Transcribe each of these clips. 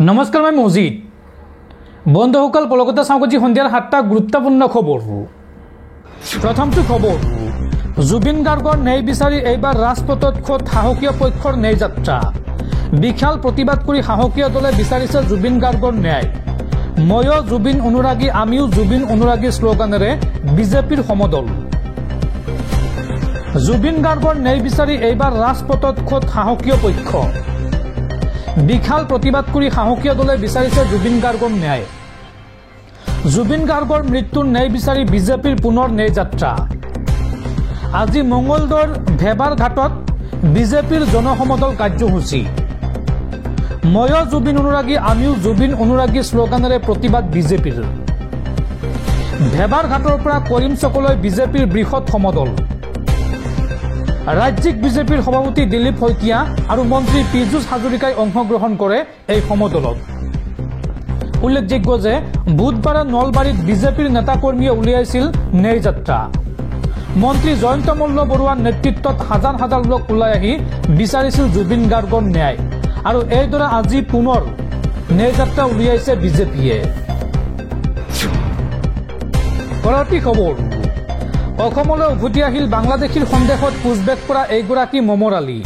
নমস্কাৰ মই মজিদ বন্ধুসকল পলকতা চাওকজি সন্ধিয়াৰ 7টা গুৰুত্বপূৰ্ণ খবৰ প্ৰথমটো খবৰ জুবিন গাৰ্গৰ ন্যায় বিচাৰি এইবাৰ ৰাজপথত খোদ সাহসীয় পক্ষৰ ন্যায় যাত্ৰা বিশাল প্ৰতিবাদ কৰি সাহসীয় দলে বিচাৰিছে জুবিন গাৰ্গৰ ন্যায় ময়ো জুবিন অনুৰাগী আমিও জুবিন অনুৰাগী শ্লোগানেৰে বিজেপিৰ সমদল জুবিন গাৰ্গৰ ন্যায় বিচাৰি এইবাৰ ৰাজপথত খোদ সাহসীয় পক্ষ বিশাল প্ৰতিবাদ কৰি সাহসীয় দলে বিচাৰিছে জুবিন গাৰ্গৰ ন্যায় জুবিন গাৰ্গৰ মৃত্যুৰ ন্যায় বিচাৰি বিজেপিৰ পুনৰ ন্যায় যাত্ৰা আজি মঙ্গলদৈৰ ভেবাৰ ঘাটত বিজেপিৰ জনসমদল কাৰ্যসূচী ময়ো জুবিন অনুৰাগী আমিও জুবিন অনুৰাগী শ্লোগানেৰে প্ৰতিবাদ বিজেপিৰ ভেবাৰ ঘাটৰ পৰা কৰিম চকলৈ বিজেপিৰ বৃহৎ সমদল ৰাজ্যিক বিজেপিৰ সভাপতি দিলীপ শইকীয়া আৰু মন্ত্ৰী পীযুষ হাজৰিকাই অংশগ্ৰহণ কৰে এই সমদলত উল্লেখযোগ্য যে বুধবাৰে নলবাৰীত বিজেপিৰ নেতাকৰ্মীয়ে উলিয়াইছিল ন্যায় যাত্ৰা মন্ত্ৰী জয়ন্ত মল্ল বৰুৱাৰ নেতৃত্বত হাজাৰ হাজাৰ লোক ওলাই আহি বিচাৰিছিল জুবিন গাৰ্গৰ ন্যায় আৰু এইদৰে আজি পুনৰ ন্যায় যাত্ৰা উলিয়াইছে বিজেপিয়ে পৰৱৰ্তী খবৰ অসমলৈ উভতি আহিল বাংলাদেশীৰ সন্দেহত পুছবেক কৰা এইগৰাকী মমৰ আলী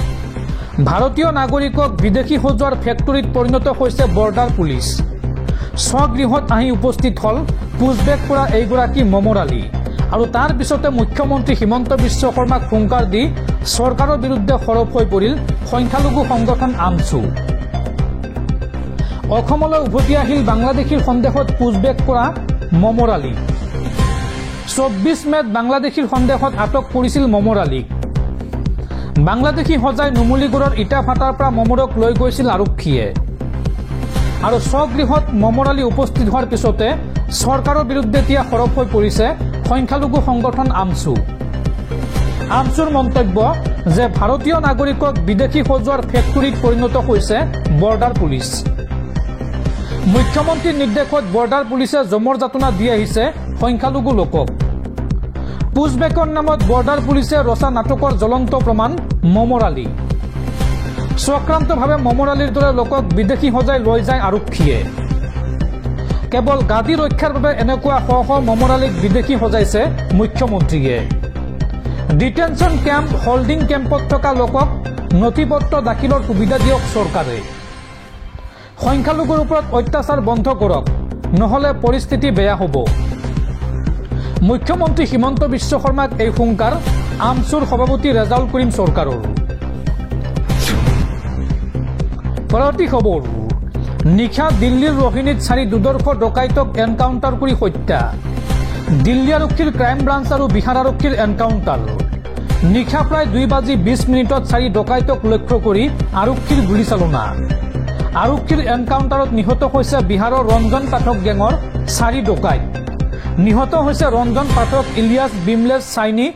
ভাৰতীয় নাগৰিকক বিদেশী সজোৱাৰ ফেক্টৰীত পৰিণত হৈছে বৰ্ডাৰ পুলিচ স্বগৃহত আহি উপস্থিত হল পুছবেক কৰা এইগৰাকী মমৰ আলী আৰু তাৰ পিছতে মুখ্যমন্ত্ৰী হিমন্ত বিশ্ব শৰ্মাক হুংকাৰ দি চৰকাৰৰ বিৰুদ্ধে সৰব হৈ পৰিল সংখ্যালঘু সংগঠন আমছু অসমলৈ উভতি আহিল বাংলাদেশীৰ সন্দেহত পুছবেক কৰা মমৰ আলী 24 মেত বাংলাদেশীৰ সন্দেহত আটক কৰিছিল মমৰ আলীক বাংলাদেশী সজাই নুমলীগড়ৰ ইটাফাটাৰ পৰা মমৰক লৈ গৈছিল আৰক্ষীয়ে আৰু স্বগৃহত মমৰ আলী উপস্থিত হোৱাৰ পিছতে চৰকাৰৰ বিৰুদ্ধে এতিয়া সৰব হৈ পৰিছে সংখ্যালঘু সংগঠন আমছুৰ মন্তব্য যে ভাৰতীয় নাগৰিকক বিদেশী সজোৱাৰ ফেক্টৰীত পৰিণত হৈছে বৰ্ডাৰ পুলিচ মুখ্যমন্ত্ৰীৰ নিৰ্দেশত বৰ্ডাৰ পুলিচে জমৰ যাতনা দি আহিছে সংখ্যালঘু লোকক পুছবেকৰ নামত বৰ্ডাৰ পুলিচে ৰচা নাটকৰ জ্বলন্ত প্ৰমাণ মমৰ আলী চক্ৰান্তভাৱে মমৰ আলীৰ দৰে লোকক বিদেশী সজাই লৈ যায় আৰক্ষীয়ে কেৱল গাদী ৰক্ষাৰ বাবে এনেকুৱা শ শ মমৰ আলীক বিদেশী সজাইছে মুখ্যমন্ত্ৰীয়ে ডিটেনশ্যন কেম্প হোল্ডিং কেম্পত থকা লোকক নথিপত্ৰ দাখিলৰ সুবিধা দিয়ক চৰকাৰে সংখ্যালঘুৰ ওপৰত অত্যাচাৰ বন্ধ কৰক নহলে পৰিস্থিতি বেয়া হ'ব মুখ্যমন্ত্ৰী হিমন্ত বিশ্ব শৰ্মাক এই হুংকাৰ আমছুৰ সভাপতি ৰেজাউল কৰিম চৰকাৰৰ পৰৱৰ্তী খবৰ নিশা দিল্লীৰ ৰোহিণীত 4 দুৰ্ধৰ্ষ ডকাইতক এনকাউণ্টাৰ কৰি হত্যা দিল্লী আৰক্ষীৰ ক্ৰাইম ব্ৰাঞ্চ আৰু বিহাৰ আৰক্ষীৰ এনকাউণ্টাৰ নিশা প্ৰায় 2:20 মিনিটত 4 ডকাইতক লক্ষ্য কৰি আৰক্ষীৰ গুলীচালনা আৰক্ষীৰ এনকাউণ্টাৰত নিহত হৈছে বিহাৰৰ ৰঞ্জন পাঠক গেঙৰ 4 ডকাইত নিহত হৈছে ৰঞ্জন পাঠক ইলিয়াছ বিমলেশ চাইনি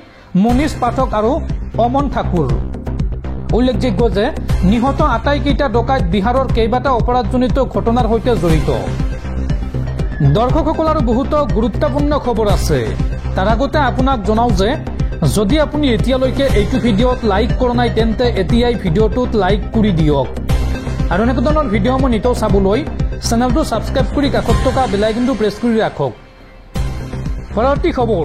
মনীষ পাঠক আৰু অমন ঠাকুৰ উল্লেখযোগ্য যে নিহত আটাইকেইটা ডকাইত বিহাৰৰ কেইবাটা অপৰাধজনিত ঘটনাৰ সৈতে জড়িত দৰ্শকসকল আৰু বহুতো গুৰুত্বপূৰ্ণ খবৰ আছে তাৰ আগতে আপোনাক জনাও যে যদি আপুনি এতিয়ালৈকে এইটো ভিডিঅ'ত লাইক কৰা নাই তেন্তে এতিয়াই ভিডিঅ'টোত লাইক কৰি দিয়ক আৰু এনেকুৱা ধৰণৰ ভিডিঅ' মই নিতৌ চাবলৈ চেনেলটো ছাবস্ক্ৰাইব কৰি কাষত থকা বেল আইকনটো প্ৰেছ কৰি ৰাখক পৰৱৰ্তী খবৰ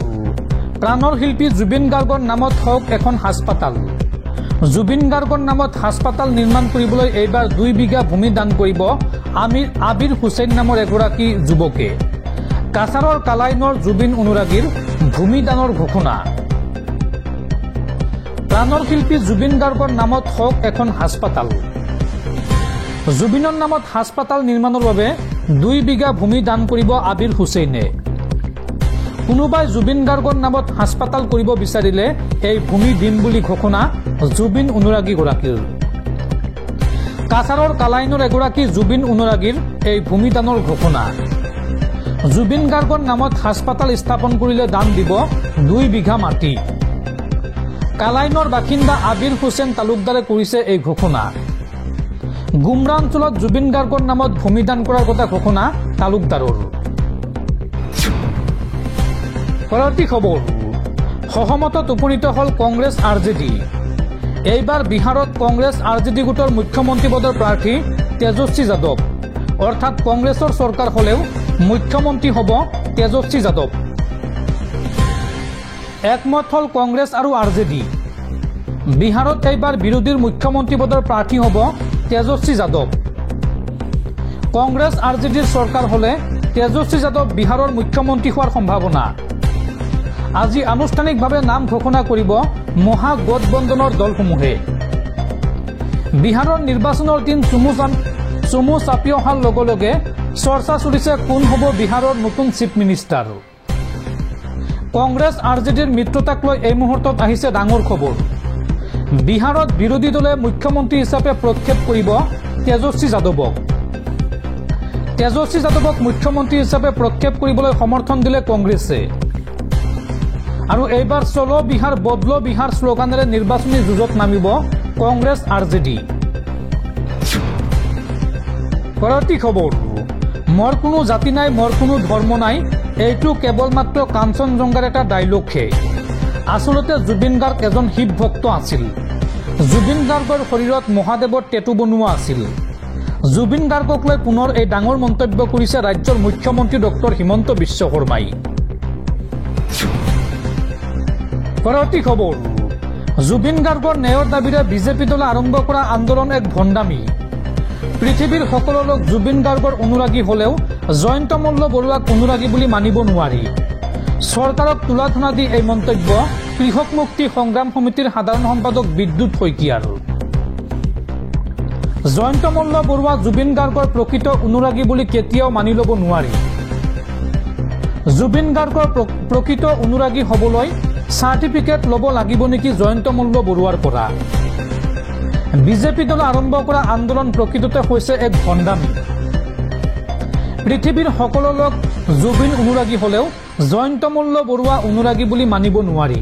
প্ৰাণৰ শিল্পী জুবিন গাৰ্গৰ নামত হওক এখন হাস্পাতাল জুবিন গাৰ্গৰ নামত হাস্পাতাল নিৰ্মাণ কৰিবলৈ এইবাৰ 2 বিঘা ভূমি দান কৰিব আবিৰ হুছেইন নামৰ এগৰাকী যুৱকে কাছাৰৰ কালাইনৰ জুবিন অনুৰাগীৰ ভূমি দানৰ ঘোষণা প্ৰাণৰ শিল্পী জুবিন গাৰ্গৰ নামত হওক এখন হাস্পাতাল জুবিনৰ নামত হাস্পাতাল নিৰ্মাণৰ বাবে 2 বিঘা ভূমি দান কৰিব আবিৰ হুছেইনে কোনোবাই জুবিন গাৰ্গৰ নামত হাস্পাতাল কৰিব বিচাৰিলে এই ভূমি দিম বুলি ঘোষণা জুবিন অনুৰাগীগৰাকীৰ কাছাৰৰ কালাইনৰ এগৰাকী জুবিন অনুৰাগীৰ এই ভূমি দানৰ ঘোষণা জুবিন গাৰ্গৰ নামত হাস্পাতাল স্থাপন কৰিলে দান দিব 2 বিঘা মাটি কালাইনৰ বাসিন্দা আবিৰ হুছেইন তালুকদাৰে কৰিছে এই ঘোষণা গুমৰা অঞ্চলত জুবিন গাৰ্গৰ নামত ভূমি দান কৰাৰ কথা ঘোষণা তালুকদাৰৰ পৰৱৰ্তী খবৰ সহমতত উপনীত হল কংগ্ৰেছ আৰজেডি এইবাৰ বিহাৰত কংগ্ৰেছ আৰজেডি গোটৰ মুখ্যমন্ত্ৰী পদৰ প্ৰাৰ্থী তেজস্বী যাদৱ অৰ্থাৎ কংগ্ৰেছৰ চৰকাৰ হ'লেও মুখ্যমন্ত্ৰী হ'ব তেজস্বী যাদৱ। একমত হ'ল কংগ্ৰেছ আৰু আৰজেডি। বিহাৰত এইবাৰ বিৰোধীৰ মুখ্যমন্ত্ৰী পদৰ প্ৰাৰ্থী হ'ব তেজস্বী যাদৱ। কংগ্ৰেছ আৰজেডিৰ চৰকাৰ হ'লে তেজস্বী যাদৱ বিহাৰৰ মুখ্যমন্ত্ৰী হোৱাৰ সম্ভাৱনা। আজি আনুষ্ঠানিকভাৱে নাম ঘোষণা কৰিব মহাগঠবন্ধনৰ দলসমূহে। বিহাৰৰ নিৰ্বাচনৰ দিন চমু চাপি অহাৰ লগে লগে চৰ্চা চলিছে কোন হ'ব বিহাৰৰ নতুন চিফ মিনিষ্টাৰ। কংগ্ৰেছ আৰজেডিৰ মিত্ৰতাক লৈ এই মুহূৰ্তত আহিছে ডাঙৰ খবৰ। বিহাৰত বিৰোধী দলে মুখ্যমন্ত্ৰী হিচাপে প্ৰক্ষেপ কৰিব তেজস্বী যাদৱক। তেজস্বী যাদৱক মুখ্যমন্ত্ৰী হিচাপে প্ৰক্ষেপ কৰিবলৈ সমৰ্থন দিলে কংগ্ৰেছে। আৰু এইবাৰ চলো বিহাৰ বদলো বিহাৰ শ্লোগানেৰে নিৰ্বাচনী যুঁজত নামিব কংগ্ৰেছ আৰজেডি। পৰৱৰ্তী খবৰ, মোৰ কোনো জাতি নাই, মোৰ কোনো ধৰ্ম নাই, এইটো কেৱল মাত্ৰ কাঞ্চনজংঘাৰ এটা ডাইলগহে। আচলতে জুবিন গাৰ্গ এজন শিৱ ভক্ত আছিল। জুবিন গাৰ্গৰ শৰীৰত মহাদেৱৰ টেটু বনোৱা আছিল। জুবিন গাৰ্গক লৈ পুনৰ এই ডাঙৰ মন্তব্য কৰিছে ৰাজ্যৰ মুখ্যমন্ত্ৰী ডক্টৰ হিমন্ত বিশ্ব শৰ্মাই। পৰৱৰ্তী খবৰ, জুবিন গাৰ্গৰ ন্যায়ৰ দাবীৰে বিজেপি দলে আৰম্ভ কৰা আন্দোলন এক ভণ্ডামি। পৃথিৱীৰ সকলো লোক জুবিন গাৰ্গৰ অনুৰাগী হ'লেও জয়ন্ত মল্ল বৰুৱাক অনুৰাগী বুলি মানিব নোৱাৰি। চৰকাৰক তুলাধনা দি এই মন্তব্য কৃষক মুক্তি সংগ্ৰাম সমিতিৰ সাধাৰণ সম্পাদক বিদ্যুৎ শইকীয়াৰ। জয়ন্ত মল্ল বৰুৱা জুবিন গাৰ্গৰ প্ৰকৃত অনুৰাগী বুলি কেতিয়াও মানি ল'ব নোৱাৰি। জুবিন গাৰ্গৰ প্ৰকৃত অনুৰাগী হ'বলৈ চাৰ্টিফিকেট ল'ব লাগিব নেকি জয়ন্ত মল্ল বৰুৱাৰ পৰা? বিজেপি দলে আৰম্ভ কৰা আন্দোলন প্ৰকৃততে হৈছে এক ভণ্ডামি। পৃথিৱীৰ সকলো লোক জুবিন অনুৰাগী হ'লেও জয়ন্ত মল্ল বৰুৱা অনুৰাগী বুলি মানিব নোৱাৰি।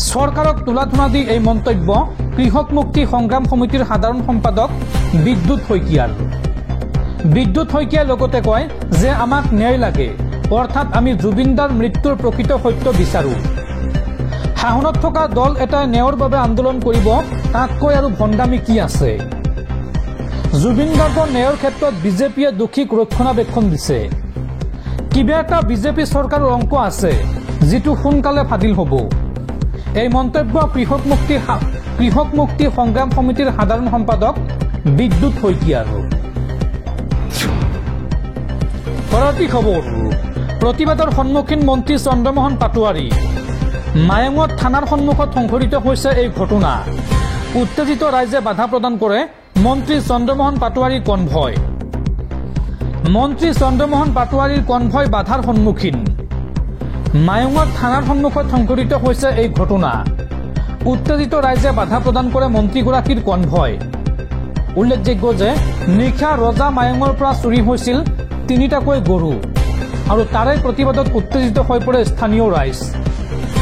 চৰকাৰক তুলাধনা দি এই মন্তব্য কৃষক মুক্তি সংগ্ৰাম সমিতিৰ সাধাৰণ সম্পাদক বিদ্যুৎ শইকীয়াৰ। বিদ্যুৎ শইকীয়াই লগতে কয় যে আমাক ন্যায় লাগে, অৰ্থাৎ আমি জুবিনদাৰ মৃত্যুৰ প্ৰকৃত সত্য বিচাৰোঁ। শাসনত থকা দল এটাই ন্যায়ৰ বাবে আন্দোলন কৰিব, তাতকৈ আৰু ভণ্ডামি কি আছে? জুবিন গাৰ্গৰ ন্যায়ৰ ক্ষেত্ৰত বিজেপিয়ে দোষীক ৰক্ষণাবেক্ষণ দিছে। কিবা এটা বিজেপি চৰকাৰৰ অংক আছে যিটো সোনকালে ফাদিল হ'ব। এই মন্তব্য কৃষক মুক্তি সংগ্ৰাম সমিতিৰ সাধাৰণ সম্পাদক বিদ্যুৎ শইকীয়াৰ। পৰৱৰ্তী খবৰ, প্ৰতিবাদৰ সন্মুখীন মন্ত্ৰী চন্দ্ৰমোহন পাটোৱাৰী। মায়ঙত থানাৰ সন্মুখত সংঘটিত হৈছে এই ঘটনা। উত্তেজিত ৰাইজে বাধা প্ৰদান কৰে মন্ত্ৰী চন্দ্ৰমোহন পাটোৱাৰীৰ কনভয়। মন্ত্ৰী চন্দ্ৰমোহন পাটোৱাৰীৰ কনভয় বাধাৰ সন্মুখীন। মায়ঙত থানাৰ সন্মুখত সংঘটিত হৈছে এই ঘটনা। উত্তেজিত ৰাইজে বাধা প্ৰদান কৰে মন্ত্ৰীগৰাকীৰ কনভয়। উল্লেখযোগ্য যে নিশা ৰজা মায়ঙৰ পৰা চুৰি হৈছিল 3টাকৈ গৰু, আৰু তাৰে প্ৰতিবাদত উত্তেজিত হৈ পৰে স্থানীয় ৰাইজ।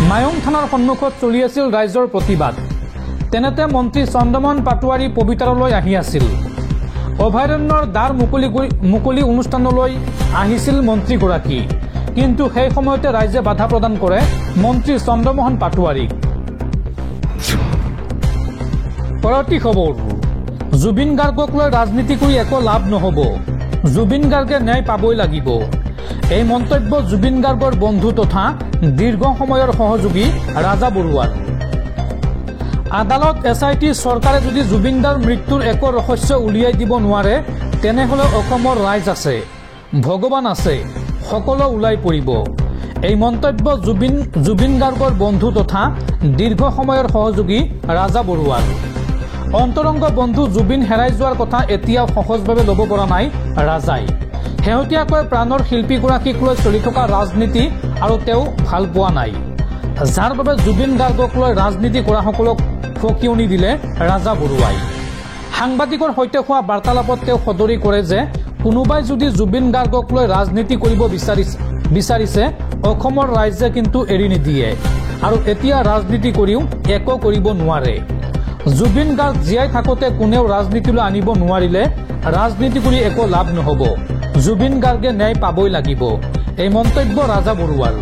মায়ং থানাৰ সন্মুখত চলি আছিল ৰাইজৰ প্ৰতিবাদ। তেনেতে মন্ত্ৰী চন্দ্ৰমোহন পাটোৱাৰী পবিতৰালৈ আহি আছিল। অভয়াৰণ্যৰ দ্বাৰ মুকলি অনুষ্ঠানলৈ আহিছিল মন্ত্ৰীগৰাকী, কিন্তু সেই সময়তে ৰাইজে বাধা প্ৰদান কৰে মন্ত্ৰী চন্দ্ৰমোহন পাটোৱাৰীক। পৰৱৰ্তী খবৰ, জুবিন গাৰ্গক লৈ ৰাজনীতি কৰি একো লাভ নহ'ব, জুবিন গাৰ্গে ন্যায় পাবই লাগিব। এই মন্তব্য জুবিন গাৰ্গৰ বন্ধু তথা দীৰ্ঘ সময়ৰ সহযোগী ৰাজা বৰুৱাৰ। আদালত SIT চৰকাৰে যদি জুবিনদাৰ মৃত্যুৰ একো ৰহস্য উলিয়াই দিব নোৱাৰে, তেনেহ'লে অসমৰ ৰাইজ আছে, ভগৱান আছে, সকলো ওলাই পৰিব। এই মন্তব্য জুবিন গাৰ্গৰ বন্ধু তথা দীৰ্ঘ সময়ৰ সহযোগী ৰাজা বৰুৱাৰ। অন্তৰংগ বন্ধু জুবিন হেৰাই যোৱাৰ কথা এতিয়াও সহজভাৱে ল'ব পৰা নাই ৰাজাই। শেহতীয়াকৈ প্ৰাণৰ শিল্পীগৰাকীক লৈ চলি থকা ৰাজনীতি আৰু তেওঁ ভাল পোৱা নাই, যাৰ বাবে জুবিন গাৰ্গক লৈ ৰাজনীতি কৰাসকলক ফকিয়নি দিলে ৰাজা বৰুৱাই। সাংবাদিকৰ সৈতে হোৱা বাৰ্তালাপত তেওঁ সদৰি কৰে যে কোনোবাই যদি জুবিন গাৰ্গক লৈ ৰাজনীতি কৰিব বিচাৰিছে অসমৰ ৰাইজে কিন্তু এৰি নিদিয়ে, আৰু এতিয়া ৰাজনীতি কৰিও একো কৰিব নোৱাৰে। জুবিন গাৰ্গ জীয়াই থাকোঁতে কোনেও ৰাজনীতিলৈ আনিব নোৱাৰিলে ৰাজনীতি কৰি একো লাভ নহ'ব। জুবিন গাৰ্গে ন্যায় পাবই লাগিব। এই মন্তব্য ৰাজা বৰুৱাৰ।